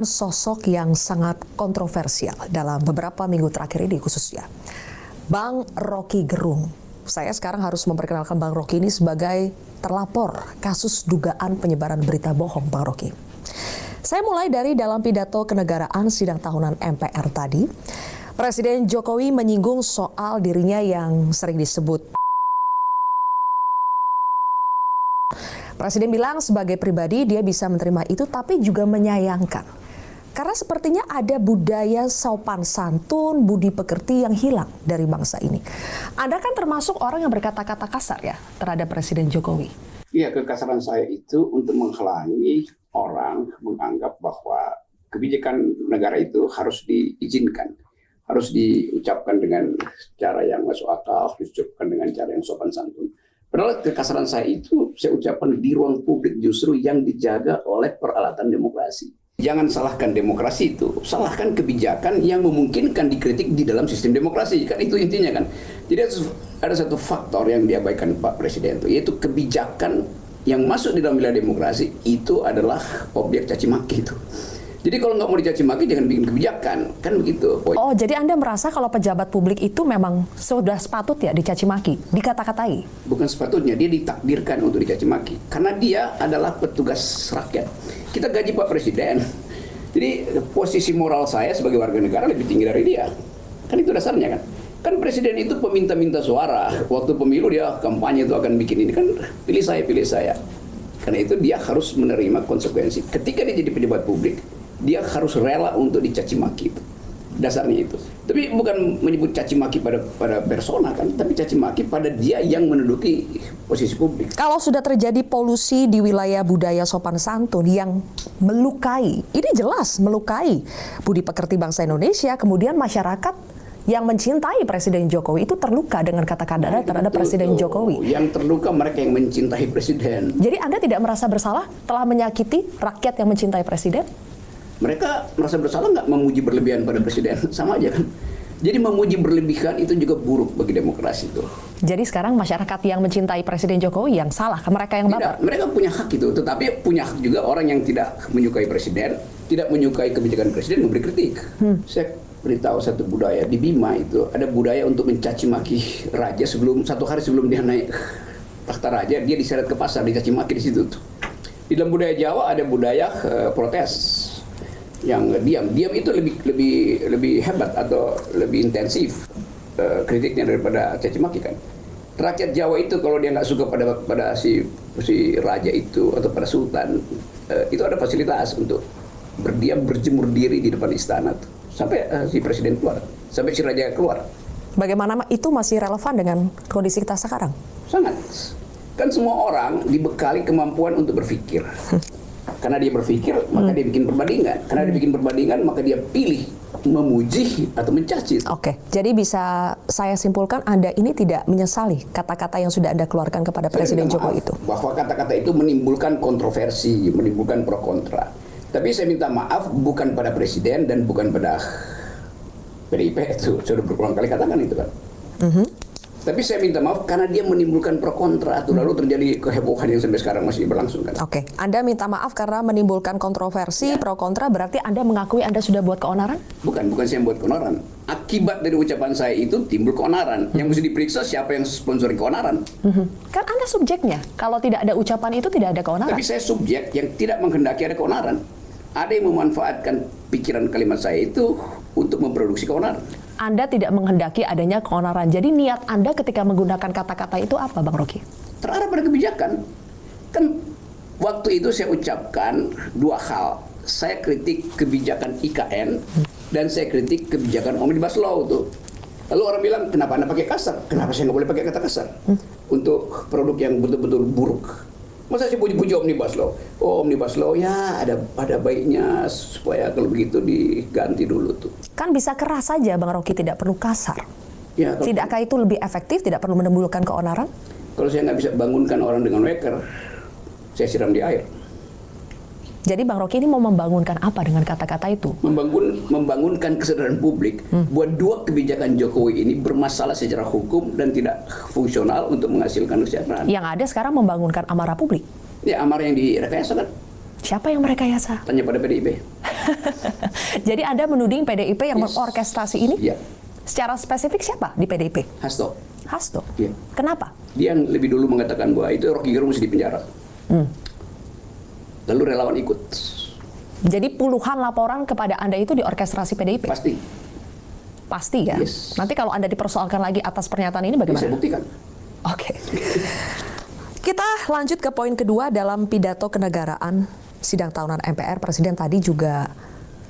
Sosok yang sangat kontroversial dalam beberapa minggu terakhir ini khususnya, Bang Rocky Gerung. Saya sekarang harus memperkenalkan Bang Rocky ini sebagai terlapor kasus dugaan penyebaran berita bohong, Bang Rocky. Saya mulai dari dalam pidato kenegaraan sidang tahunan MPR tadi. Presiden Jokowi menyinggung soal dirinya yang sering disebut. Presiden bilang sebagai pribadi dia bisa menerima itu tapi juga menyayangkan. Karena sepertinya ada budaya sopan santun, budi pekerti yang hilang dari bangsa ini. Anda kan termasuk orang yang berkata-kata kasar ya terhadap Presiden Jokowi. Iya, kekasaran saya itu untuk menghalangi orang menganggap bahwa kebijakan negara itu harus diizinkan. Harus diucapkan dengan cara yang masuk akal, diucapkan dengan cara yang sopan santun. Padahal kekasaran saya itu saya ucapkan di ruang publik justru yang dijaga oleh peralatan demokrasi. Jangan salahkan demokrasi itu, salahkan kebijakan yang memungkinkan dikritik di dalam sistem demokrasi. Kan itu intinya kan. Jadi ada satu faktor yang diabaikan Pak Presiden itu, yaitu kebijakan yang masuk di dalam wilayah demokrasi itu adalah objek caci maki itu. Jadi kalau nggak mau dicaci maki jangan bikin kebijakan, kan begitu. Oh, jadi Anda merasa kalau pejabat publik itu memang sudah sepatut ya dicaci maki, dikata-katai? Bukan sepatutnya, dia ditakdirkan untuk dicaci maki. Karena dia adalah petugas rakyat. Kita gaji Pak Presiden. Jadi posisi moral saya sebagai warga negara lebih tinggi dari dia. Kan itu dasarnya kan. Kan Presiden itu peminta-minta suara. Waktu pemilu dia kampanye itu akan bikin ini. Kan pilih saya, pilih saya. Karena itu dia harus menerima konsekuensi. Ketika dia jadi pejabat publik, dia harus rela untuk dicaci maki itu. Dasarnya itu. Tapi bukan menyebut caci maki pada persona kan, tapi caci maki pada dia yang menduduki posisi publik. Kalau sudah terjadi polusi di wilayah budaya sopan santun yang melukai, ini jelas melukai budi pekerti bangsa Indonesia, kemudian masyarakat yang mencintai Presiden Jokowi itu terluka dengan kata-kata terhadap Presiden Jokowi. Yang terluka mereka yang mencintai Presiden. Jadi Anda tidak merasa bersalah telah menyakiti rakyat yang mencintai Presiden? Mereka merasa bersalah nggak memuji berlebihan pada Presiden? Sama aja kan. Jadi memuji berlebihan itu juga buruk bagi demokrasi itu. Jadi sekarang masyarakat yang mencintai Presiden Jokowi yang salah, mereka yang baper? Tidak, mereka punya hak itu. Tetapi punya hak juga orang yang tidak menyukai Presiden, tidak menyukai kebijakan Presiden memberi kritik. Saya beritahu satu budaya di Bima itu, ada budaya untuk mencaci maki raja satu hari sebelum dia naik takhta raja, dia diseret ke pasar, dicaci maki di situ. Di dalam budaya Jawa ada budaya protes. Yang diam itu lebih hebat atau lebih intensif kritiknya daripada caci maki kan. Rakyat Jawa itu kalau dia nggak suka pada si raja itu atau pada sultan, itu ada fasilitas untuk berdiam berjemur diri di depan istana tuh. Sampai si presiden keluar, sampai si raja keluar. Bagaimana itu masih relevan dengan kondisi kita sekarang? Sangat. Kan semua orang dibekali kemampuan untuk berpikir. Karena dia berpikir, maka dia bikin perbandingan. Karena dia bikin perbandingan, maka dia pilih memuji atau mencaci. Oke, jadi bisa saya simpulkan Anda ini tidak menyesali kata-kata yang sudah Anda keluarkan kepada Presiden Jokowi itu? Bahwa kata-kata itu menimbulkan kontroversi, menimbulkan pro kontra. Tapi saya minta maaf bukan pada Presiden dan bukan pada PDIP itu. Sudah berulang kali katakan itu kan. Tapi saya minta maaf karena dia menimbulkan pro kontra itu, lalu terjadi kehebohan yang sampai sekarang masih berlangsung kan. Oke, Anda minta maaf karena menimbulkan kontroversi, pro kontra, berarti Anda mengakui Anda sudah buat keonaran? Bukan saya yang buat keonaran. Akibat dari ucapan saya itu timbul keonaran. Yang mesti diperiksa siapa yang sponsori keonaran. Kan Anda subjeknya, kalau tidak ada ucapan itu tidak ada keonaran. Tapi saya subjek yang tidak menghendaki ada keonaran. Ada yang memanfaatkan pikiran kalimat saya itu untuk memproduksi keonaran. Anda tidak menghendaki adanya keonaran. Jadi niat Anda ketika menggunakan kata-kata itu apa, Bang Rocky? Terarah pada kebijakan. Kan waktu itu saya ucapkan dua hal. Saya kritik kebijakan IKN dan saya kritik kebijakan Omnibus Law itu. Lalu orang bilang, kenapa Anda pakai kasar? Kenapa saya nggak boleh pakai kata kasar? Untuk produk yang betul-betul buruk. Masa sih puji-puji Omnibus Law? Oh, Omnibus Law ya ada baiknya supaya kalau begitu diganti dulu tuh. Kan bisa keras saja, Bang Rocky, tidak perlu kasar. Ya, Tidakkah itu lebih efektif, tidak perlu menimbulkan keonaran? Kalau saya nggak bisa bangunkan orang dengan waker, saya siram di air. Jadi Bang Rocky ini mau membangunkan apa dengan kata-kata itu? Membangunkan kesadaran publik buat dua kebijakan Jokowi ini bermasalah secara hukum dan tidak fungsional untuk menghasilkan kesejahteraan. Yang ada sekarang membangunkan amarah publik. Ya, amarah yang direkayasa kan. Siapa yang merekayasa? Tanya pada PDIP. Jadi Anda menuding PDIP yang Yes. mengorkestrasi ini? Iya. Secara spesifik siapa di PDIP? Hasto. Hasto. Iya. Kenapa? Dia yang lebih dulu mengatakan bahwa itu Rocky Gerung mesti dipenjara. Lalu relawan ikut. Jadi puluhan laporan kepada Anda itu diorkestrasi PDIP? Pasti. Pasti ya? Yes. Nanti kalau Anda dipersoalkan lagi atas pernyataan ini Bisa bagaimana? buktikan. Oke. Kita lanjut ke poin kedua dalam pidato kenegaraan sidang tahunan MPR. Presiden tadi juga,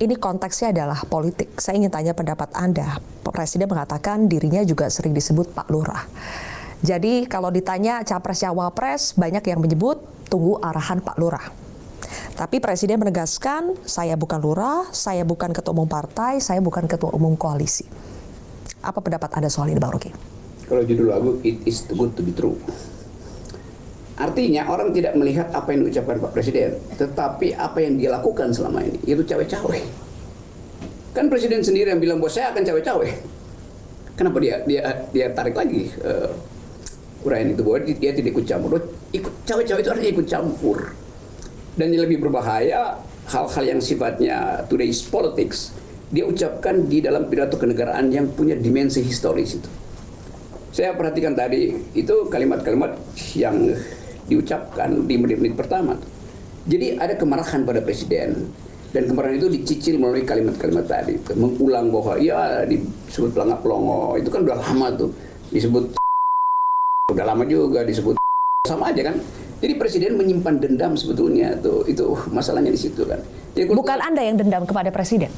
ini konteksnya adalah politik. Saya ingin tanya pendapat Anda. Presiden mengatakan dirinya juga sering disebut Pak Lurah. Jadi kalau ditanya Capres Cawapres, banyak yang menyebut tunggu arahan Pak Lurah. Tapi Presiden menegaskan, saya bukan lurah, saya bukan ketua umum partai, saya bukan ketua umum koalisi. Apa pendapat Anda soal ini, Bang Rocky? Kalau judul lagu It is too good to be true. Artinya orang tidak melihat apa yang diucapkan Pak Presiden, tetapi apa yang dia lakukan selama ini, itu cawe-cawe. Kan Presiden sendiri yang bilang bahwa saya akan cawe-cawe. Kenapa dia tarik lagi uraian itu bahwa dia tidak ikut campur? Ikut cawe-cawe itu artinya ikut campur. Dan yang lebih berbahaya, hal-hal yang sifatnya today's politics, dia ucapkan di dalam pidato kenegaraan yang punya dimensi historis itu. Saya perhatikan tadi, itu kalimat-kalimat yang diucapkan di menit-menit pertama. Jadi ada kemarahan pada Presiden. Dan kemarahan itu dicicil melalui kalimat-kalimat tadi. Mengulang bahwa, ya disebut pelangak-pelongo, itu kan udah lama tuh. Disebut udah lama juga, disebut sama aja kan. Jadi Presiden menyimpan dendam sebetulnya tuh, itu masalahnya di situ kan. Jadi, Bukan Anda yang dendam kepada Presiden.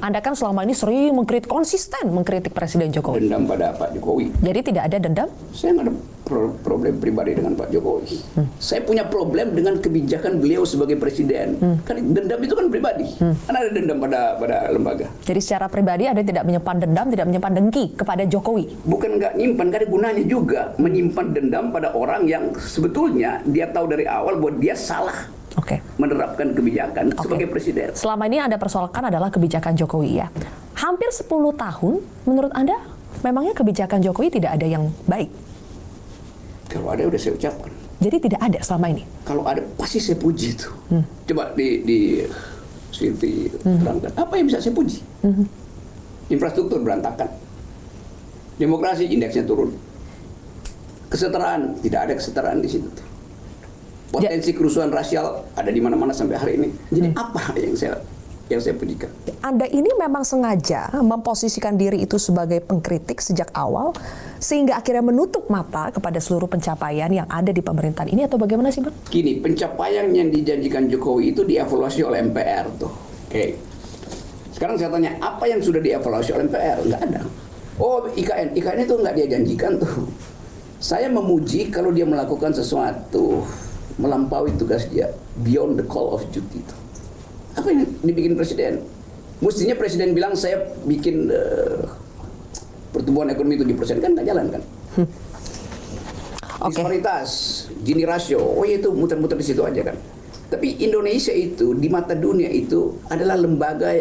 Anda kan selama ini sering konsisten mengkritik Presiden Jokowi. dendam pada Pak Jokowi. Jadi tidak ada dendam? Saya nggak ada problem pribadi dengan Pak Jokowi. Saya punya problem dengan kebijakan beliau sebagai presiden. Kan dendam itu kan pribadi. Kan ada dendam pada lembaga. Jadi secara pribadi Anda tidak menyimpan dendam, tidak menyimpan dengki kepada Jokowi. Bukan nggak nyimpan, nggak ada gunanya juga menyimpan dendam pada orang yang sebetulnya dia tahu dari awal bahwa dia salah Oke. menerapkan kebijakan sebagai presiden. Selama ini Anda persoalkan adalah kebijakan Jokowi ya. Hampir 10 tahun, menurut Anda memangnya kebijakan Jokowi tidak ada yang baik? Kalau ada udah saya ucapkan. Jadi tidak ada selama ini? Kalau ada pasti saya puji itu. Coba di Silvi terangkan. Apa yang bisa saya puji? Infrastruktur berantakan. Demokrasi indeksnya turun. Kesetaraan, tidak ada kesetaraan di situ. Potensi kerusuhan rasial ada di mana-mana sampai hari ini. Jadi apa yang saya pujikan? Anda ini memang sengaja memposisikan diri itu sebagai pengkritik sejak awal, sehingga akhirnya menutup mata kepada seluruh pencapaian yang ada di pemerintahan ini, atau bagaimana sih, Bang? Gini, pencapaian yang dijanjikan Jokowi itu dievaluasi oleh MPR tuh. Oke. Sekarang saya tanya, apa yang sudah dievaluasi oleh MPR? Nggak ada. Oh, IKN itu nggak dia janjikan tuh. Saya memuji kalau dia melakukan sesuatu melampaui tugas dia, beyond the call of duty itu. Apa yang dibikin presiden? Mestinya presiden bilang saya bikin pertumbuhan ekonomi 7%, kan nggak jalan kan? Disparitas, Gini rasio, oh itu muter-muter di situ aja kan. Tapi Indonesia itu di mata dunia itu adalah lembaga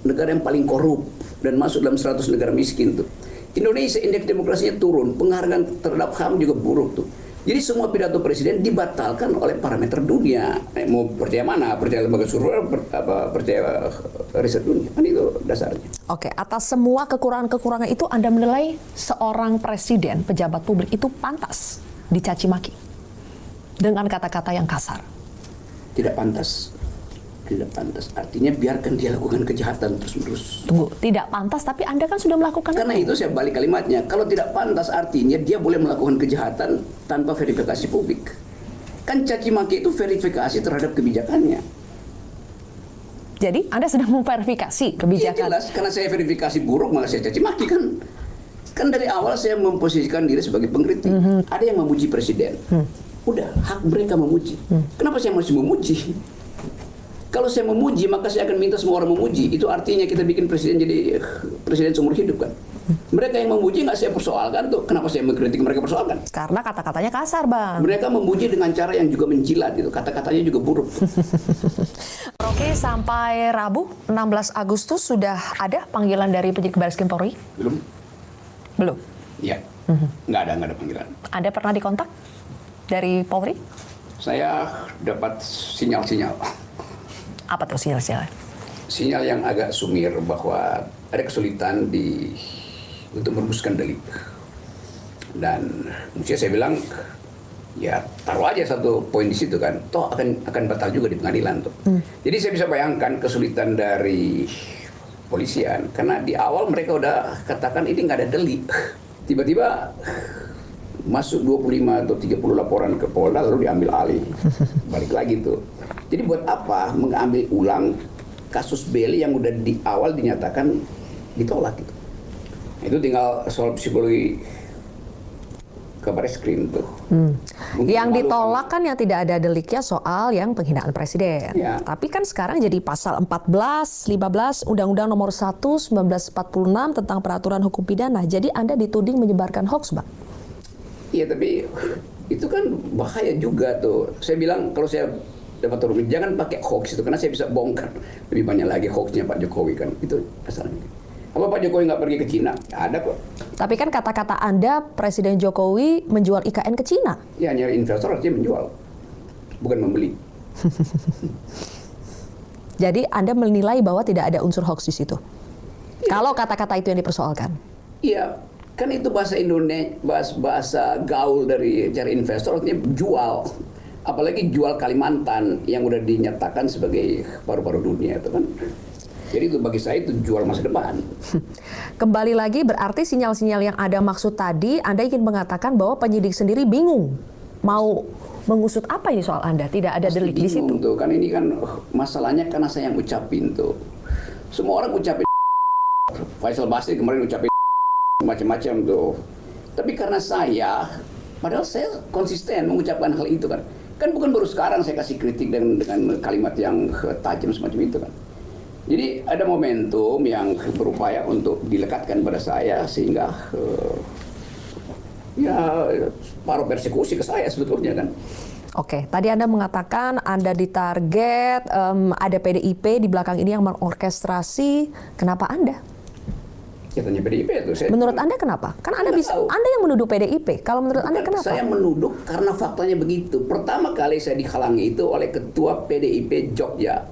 negara yang paling korup dan masuk dalam 100 negara miskin tuh. Indonesia indeks demokrasinya turun, penghargaan terhadap HAM juga buruk tuh. Jadi semua pidato presiden dibatalkan oleh parameter dunia. Mau percaya mana? Percaya lembaga survei, percaya riset dunia? Kan itu dasarnya. Oke, atas semua kekurangan-kekurangan itu Anda menilai seorang presiden, pejabat publik itu pantas dicaci maki dengan kata-kata yang kasar? Tidak pantas. Tidak pantas. Artinya biarkan dia lakukan kejahatan terus-menerus. Tunggu, tidak pantas, tapi Anda kan sudah melakukan Karena itu saya balik kalimatnya. Kalau tidak pantas artinya dia boleh melakukan kejahatan tanpa verifikasi publik. Kan caci maki itu verifikasi terhadap kebijakannya. Jadi Anda sedang memverifikasi Iya kebijakan. jelas, karena saya verifikasi buruk maka saya caci maki kan. Kan dari awal saya memposisikan diri sebagai pengkritik. Ada yang memuji presiden. Udah, hak mereka memuji. Kenapa saya masih memuji? Kalau saya memuji, maka saya akan minta semua orang memuji. Itu artinya kita bikin presiden jadi presiden seumur hidup kan. Mereka yang memuji nggak saya persoalkan tuh. Kenapa saya mengkritik mereka persoalkan? Karena kata-katanya kasar, Bang. Mereka memuji dengan cara yang juga menjilat gitu. Kata-katanya juga buruk. Oke, sampai Rabu 16 Agustus sudah ada panggilan dari penyidik Bareskrim Polri? Belum? Belum. Iya. Nggak ada panggilan. Anda pernah dikontak dari Polri? Saya dapat sinyal-sinyal. Apa tuh sinyal-sinyal? Sinyal yang agak sumir bahwa ada kesulitan untuk merumuskan delik. Dan mesti saya bilang, ya taruh aja satu poin di situ kan, toh akan batal juga di pengadilan tuh. Jadi saya bisa bayangkan kesulitan dari polisian karena di awal mereka udah katakan ini nggak ada delik, tiba-tiba masuk 25 atau 30 laporan ke Polda lalu diambil alih, balik lagi tuh. Jadi buat apa mengambil ulang kasus Beli yang udah di awal dinyatakan ditolak gitu. Itu tinggal soal psikologi kabar skrim tuh. Yang ditolak kan yang tidak ada deliknya soal yang penghinaan presiden. Ya. Tapi kan sekarang jadi pasal 14, 15 Undang-Undang Nomor 1 1946 tentang peraturan hukum pidana. Jadi Anda dituding menyebarkan hoax, Bang. Iya, tapi itu kan bahaya juga tuh. Saya bilang kalau saya dapat turun, jangan pakai hoax itu karena saya bisa bongkar lebih banyak lagi hoaxnya Pak Jokowi kan. Itu asalnya. Apa Pak Jokowi nggak pergi ke Cina? Ada kok. Tapi kan kata-kata Anda, Presiden Jokowi menjual IKN ke Cina. Ya, nyari investor harusnya menjual, bukan membeli. Jadi Anda menilai bahwa tidak ada unsur hoax di situ. Kalau kata-kata itu yang dipersoalkan. Iya, kan itu bahasa Indonesia, bahasa gaul dari cari investor artinya jual. Apalagi jual Kalimantan yang udah dinyatakan sebagai paru-paru dunia itu kan. Jadi itu bagi saya itu jual masa depan. Kembali lagi berarti sinyal-sinyal yang ada maksud tadi, Anda ingin mengatakan bahwa penyidik sendiri bingung mau mengusut apa ini soal Anda, tidak ada delik di situ. Tuh kan ini kan masalahnya karena saya yang ucapin tuh. Semua orang ucapin. Faisal Basri kemarin ucapin macam-macam tuh. Tapi karena saya, padahal saya konsisten mengucapkan hal itu kan. Kan bukan baru sekarang saya kasih kritik dengan kalimat yang tajam semacam itu kan. Jadi ada momentum yang berupaya untuk dilekatkan pada saya sehingga ya paruh persekusi ke saya sebetulnya kan. Oke, tadi Anda mengatakan Anda ditarget, ada PDIP di belakang ini yang mengorkestrasi. Kenapa Anda? Ya tanya PDIP itu. Menurut Anda kenapa? Kan Anda bisa, tahu. Anda yang menuduh PDIP. Kalau menurut Anda kenapa? Saya menuduh karena faktanya begitu. Pertama kali saya dihalangi itu oleh ketua PDIP Jogja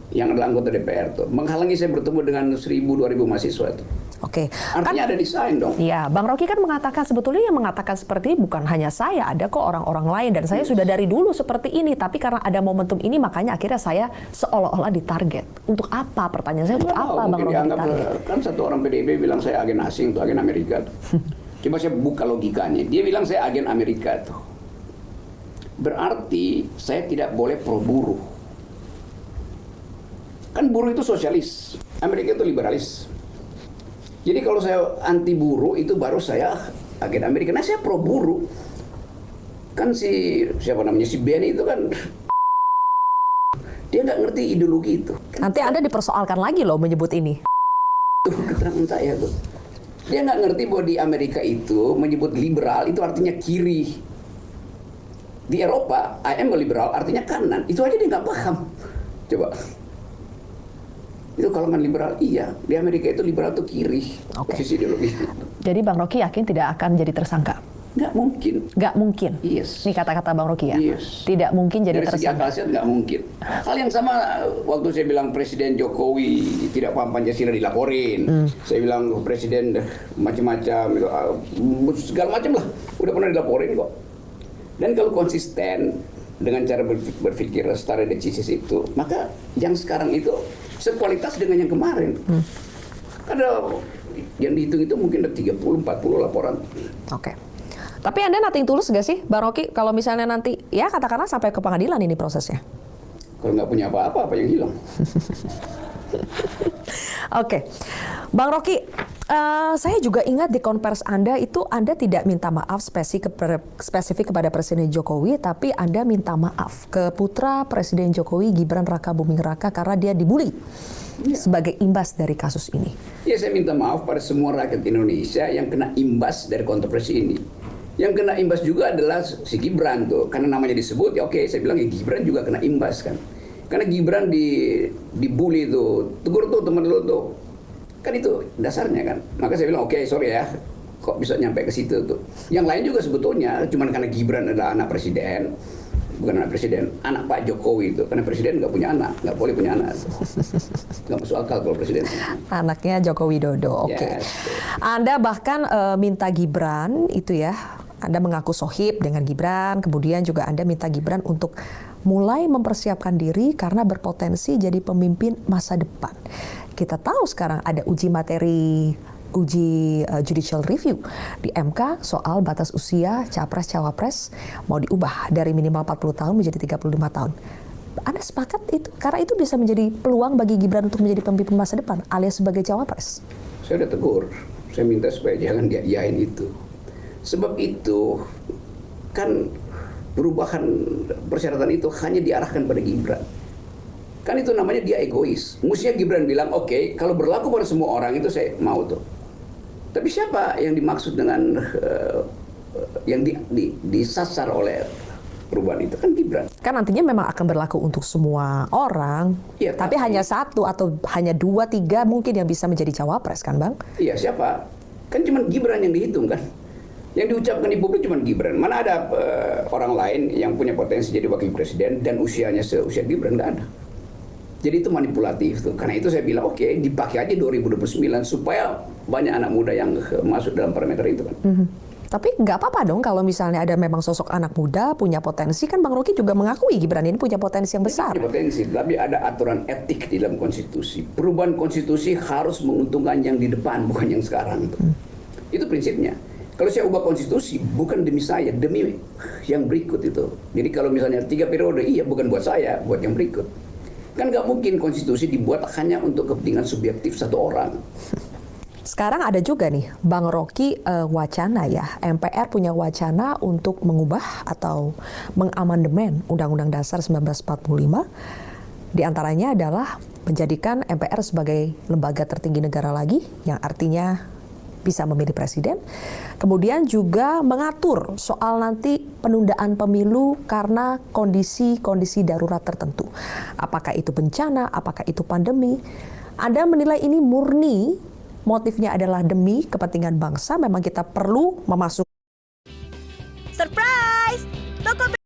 yang adalah anggota DPR tuh. Menghalangi saya bertemu dengan 1.000-2.000 mahasiswa itu. Oke. Artinya ada desain dong. Iya, Bang Rocky kan mengatakan sebetulnya yang mengatakan seperti ini bukan hanya saya, ada kok orang-orang lain dan saya sudah dari dulu seperti ini, tapi karena ada momentum ini makanya akhirnya saya seolah-olah ditarget. Untuk apa? Pertanyaan saya untuk apa Bang Rocky ditarget? Kan satu orang PDIP bilang saya agen asing tuh, agen Amerika tuh. Coba saya buka logikanya. Dia bilang saya agen Amerika tuh. Berarti saya tidak boleh pro buruh. Kan buruh itu sosialis, Amerika itu liberalis. Jadi kalau saya anti buruh itu baru saya agen Amerika. Nah saya pro buruh. Kan si Benny itu kan dia nggak ngerti ideologi itu. Nanti Anda dipersoalkan lagi loh menyebut ini. Itu keterangan saya tuh. Dia nggak ngerti bahwa di Amerika itu menyebut liberal itu artinya kiri. Di Eropa, I am a liberal artinya kanan. Itu aja dia nggak paham. Coba. Itu kalangan liberal, iya. Di Amerika itu liberal tuh kiri. Oke. Posisi ideologi. Jadi Bang Rocky yakin tidak akan jadi tersangka? Nggak mungkin. Nggak mungkin? Yes. Ini kata-kata Bang Rocky ya? Yes. Tidak mungkin jadi Dari segi akal tersangka? sehat nggak mungkin. Hal yang sama waktu saya bilang Presiden Jokowi tidak paham Pancasila dilaporin. Saya bilang Presiden macam-macam, segala macam lah. Udah pernah dilaporin kok. Dan kalau konsisten dengan cara berpikir stare decisis itu, maka yang sekarang itu sekualitas dengan yang kemarin. Ada yang dihitung itu mungkin ada 30-40 laporan. Oke. Tapi Anda nothing tulus nggak sih, Bang Rocky? Kalau misalnya nanti, ya katakanlah sampai ke pengadilan ini prosesnya. Kalau nggak punya apa-apa, apa yang hilang? Oke. Bang Rocky, saya juga ingat di konvers Anda itu Anda tidak minta maaf spesifik kepada Presiden Jokowi, tapi Anda minta maaf ke putra Presiden Jokowi, Gibran Raka Buming Raka, karena dia dibully sebagai imbas dari kasus ini. Ya, saya minta maaf pada semua rakyat Indonesia yang kena imbas dari kontroversi ini. Yang kena imbas juga adalah si Gibran tuh, karena namanya disebut, ya oke, saya bilang ya Gibran juga kena imbas kan. Karena Gibran dibully tuh, tegur tuh teman lu tuh. Kan itu dasarnya kan. Maka saya bilang oke, sorry ya, kok bisa nyampe ke situ tuh. Yang lain juga sebetulnya, cuman karena Gibran adalah anak presiden, bukan anak presiden, anak Pak Jokowi itu. Karena presiden nggak punya anak, nggak boleh punya anak. Nggak masuk akal kalau presiden. Anaknya Joko Widodo, oke. Yes. Anda bahkan minta Gibran itu ya, Anda mengaku sohib dengan Gibran, kemudian juga Anda minta Gibran untuk mulai mempersiapkan diri karena berpotensi jadi pemimpin masa depan. Kita tahu sekarang ada uji judicial review di MK soal batas usia capres-cawapres mau diubah dari minimal 40 tahun menjadi 35 tahun. Anda sepakat itu? Karena itu bisa menjadi peluang bagi Gibran untuk menjadi pemimpin masa depan alias sebagai cawapres. Saya udah tegur, saya minta supaya jangan diayain itu. Sebab itu kan perubahan persyaratan itu hanya diarahkan pada Gibran. Kan itu namanya dia egois. Mestinya Gibran bilang, oke, kalau berlaku pada semua orang itu saya mau tuh. Tapi siapa yang dimaksud dengan yang disasar oleh perubahan itu? Kan Gibran. Kan nantinya memang akan berlaku untuk semua orang, Ya, tapi hanya satu atau hanya 2, 3 mungkin yang bisa menjadi cawapres kan Bang? Iya, siapa? Kan cuma Gibran yang dihitung kan. Yang diucapkan di publik cuma Gibran. Mana ada orang lain yang punya potensi jadi wakil presiden dan usianya seusia Gibran? Nggak ada. Jadi itu manipulatif tuh. Karena itu saya bilang oke, dipakai aja 2029 supaya banyak anak muda yang masuk dalam parameter itu kan. Tapi nggak apa-apa dong kalau misalnya ada memang sosok anak muda punya potensi, kan Bang Rocky juga mengakui Gibran ini punya potensi yang besar. Punya potensi, tapi ada aturan etik di dalam konstitusi. Perubahan konstitusi harus menguntungkan yang di depan, bukan yang sekarang. Itu prinsipnya. Kalau saya ubah konstitusi, bukan demi saya, demi yang berikut itu. Jadi kalau misalnya 3 periode, iya bukan buat saya, buat yang berikut. Kan nggak mungkin konstitusi dibuat hanya untuk kepentingan subjektif satu orang. Sekarang ada juga nih, Bang Rocky wacana ya, MPR punya wacana untuk mengubah atau mengamandemen Undang-Undang Dasar 1945. Di antaranya adalah menjadikan MPR sebagai lembaga tertinggi negara lagi, yang artinya bisa memilih presiden. Kemudian juga mengatur soal nanti penundaan pemilu karena kondisi-kondisi darurat tertentu. Apakah itu bencana, apakah itu pandemi. Anda menilai ini murni motifnya adalah demi kepentingan bangsa, memang kita perlu memasuk